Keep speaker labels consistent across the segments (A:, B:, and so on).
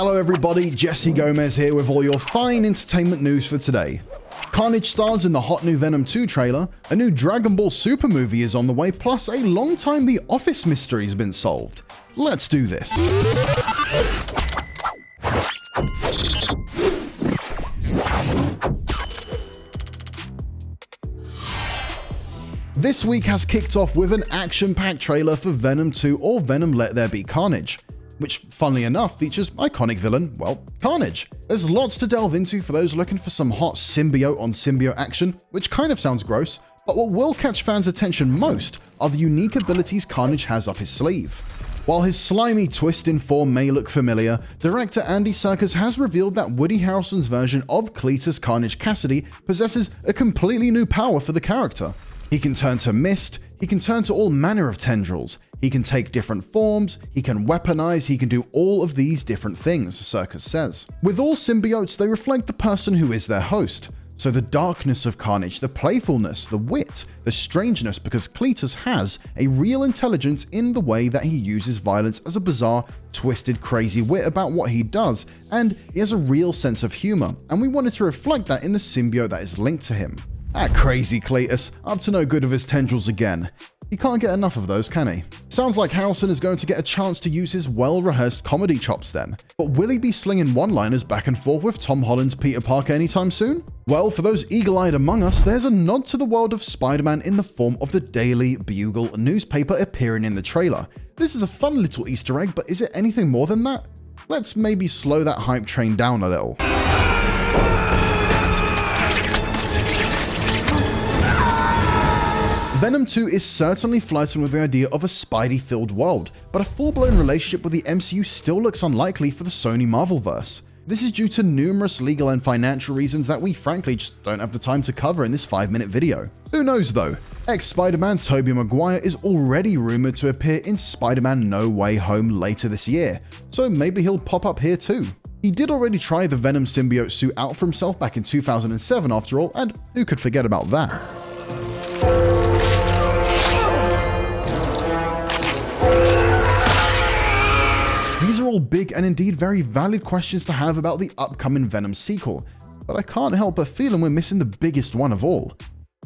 A: Hello everybody, Jesse Gomez here with all your fine entertainment news for today. Carnage stars in the hot new Venom 2 trailer, a new Dragon Ball Super movie is on the way, plus a long time The Office mystery has been solved. Let's do this. This week has kicked off with an action-packed trailer for Venom 2 or Venom There Be Carnage, which, funnily enough, features iconic villain, well, Carnage. There's lots to delve into for those looking for some hot symbiote-on-symbiote action, which kind of sounds gross, but what will catch fans' attention most are the unique abilities Carnage has up his sleeve. While his slimy twist in form may look familiar, director Andy Serkis has revealed that Woody Harrelson's version of Cletus Carnage Cassidy possesses a completely new power for the character. He can turn to mist, he can turn to all manner of tendrils, he can take different forms, he can weaponize, he can do all of these different things, Serkis says. With all symbiotes, they reflect the person who is their host. So the darkness of Carnage, the playfulness, the wit, the strangeness, because Cletus has a real intelligence in the way that he uses violence as a bizarre, twisted, crazy wit about what he does, and he has a real sense of humor, and we wanted to reflect that in the symbiote that is linked to him. That crazy Cletus, up to no good with his tendrils again. He can't get enough of those, can he? Sounds like Harrelson is going to get a chance to use his well-rehearsed comedy chops then. But will he be slinging one-liners back and forth with Tom Holland's Peter Parker anytime soon? Well, for those eagle-eyed among us, there's a nod to the world of Spider-Man in the form of the Daily Bugle newspaper appearing in the trailer. This is a fun little Easter egg, but is it anything more than that? Let's maybe slow that hype train down a little. Venom 2 is certainly flirting with the idea of a Spidey-filled world, but a full-blown relationship with the MCU still looks unlikely for the Sony Marvelverse. This is due to numerous legal and financial reasons that we frankly just don't have the time to cover in this 5-minute video. Who knows though? Ex-Spider-Man Tobey Maguire is already rumored to appear in Spider-Man No Way Home later this year, so maybe he'll pop up here too. He did already try the Venom symbiote suit out for himself back in 2007 after all, and who could forget about that? These are all big and indeed very valid questions to have about the upcoming Venom sequel, but I can't help but feeling we're missing the biggest one of all.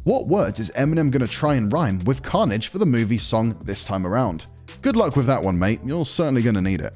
A: What words is Eminem gonna try and rhyme with Carnage for the movie's song this time around? Good luck with that one, mate. You're certainly gonna need it.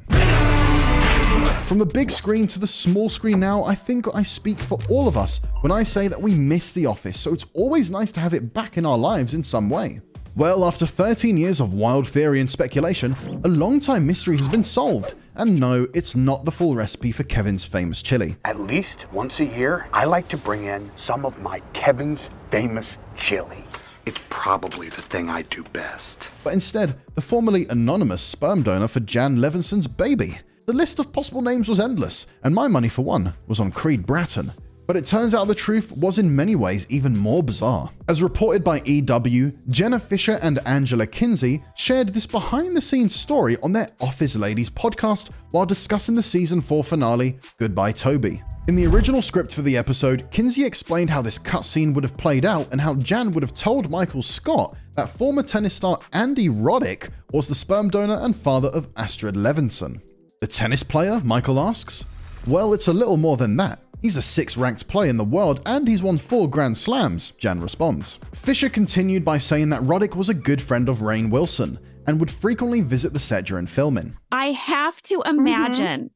A: From the big screen to the small screen now, I think I speak for all of us when I say that we miss The Office, so it's always nice to have it back in our lives in some way. Well, after 13 years of wild theory and speculation, a long-time mystery has been solved. And no, it's not the full recipe for Kevin's famous chili.
B: At least once a year, I like to bring in some of my Kevin's famous chili. It's probably the thing I do best.
A: But instead, the formerly anonymous sperm donor for Jan Levinson's baby. The list of possible names was endless, and my money for one was on Creed Bratton. But it turns out the truth was in many ways even more bizarre. As reported by EW, Jenna Fisher and Angela Kinsey shared this behind-the-scenes story on their Office Ladies podcast while discussing the season 4 finale, Goodbye Toby. In the original script for the episode, Kinsey explained how this cutscene would have played out and how Jan would have told Michael Scott that former tennis star Andy Roddick was the sperm donor and father of Astrid Levinson. The tennis player? Michael asks. Well, it's a little more than that. He's the 6th ranked player in the world and he's won 4 Grand Slams, Jan responds. Fisher continued by saying that Roddick was a good friend of Rainn Wilson and would frequently visit the set during filming.
C: I have to imagine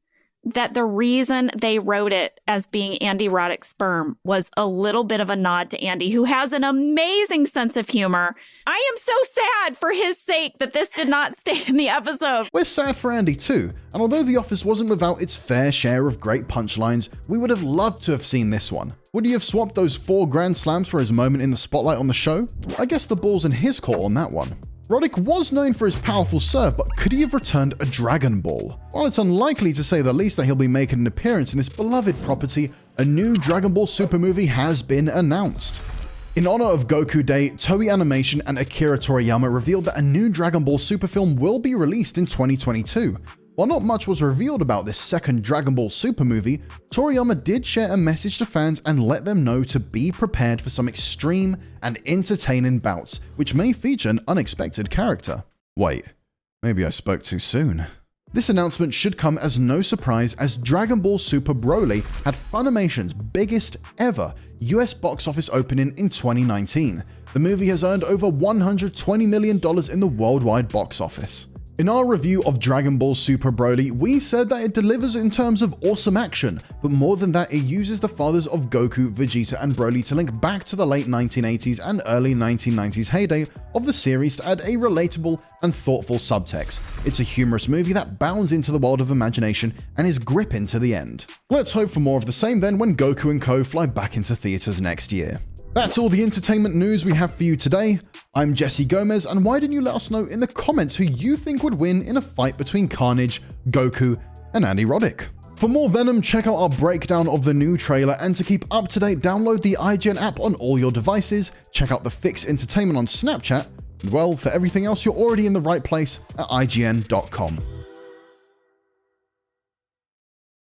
C: that the reason they wrote it as being Andy Roddick's sperm was a little bit of a nod to Andy, who has an amazing sense of humor. I am so sad for his sake that this did not stay in the episode.
A: We're sad for Andy too, and although The Office wasn't without its fair share of great punchlines, we would have loved to have seen this one. Would he have swapped those 4 Grand Slams for his moment in the spotlight on the show? I guess the ball's in his court on that one. Roddick was known for his powerful serve, but could he have returned a Dragon Ball? While it's unlikely to say the least that he'll be making an appearance in this beloved property, a new Dragon Ball Super movie has been announced. In honor of Goku Day, Toei Animation and Akira Toriyama revealed that a new Dragon Ball Super film will be released in 2022. While not much was revealed about this second Dragon Ball Super movie, Toriyama did share a message to fans and let them know to be prepared for some extreme and entertaining bouts, which may feature an unexpected character. Wait, maybe I spoke too soon. This announcement should come as no surprise, as Dragon Ball Super Broly had Funimation's biggest ever US box office opening in 2019. The movie has earned over $120 million in the worldwide box office. In our review of Dragon Ball Super Broly, we said that it delivers in terms of awesome action, but more than that, it uses the fathers of Goku, Vegeta, and Broly to link back to the late 1980s and early 1990s heyday of the series to add a relatable and thoughtful subtext. It's a humorous movie that bounds into the world of imagination and is gripping to the end. Let's hope for more of the same then when Goku and Co. fly back into theaters next year. That's all the entertainment news we have for you today. I'm Jesse Gomez, and why didn't you let us know in the comments who you think would win in a fight between Carnage, Goku, and Andy Roddick? For more Venom, check out our breakdown of the new trailer, and to keep up to date, download the IGN app on all your devices, check out the Fix Entertainment on Snapchat, and well, for everything else, you're already in the right place at IGN.com.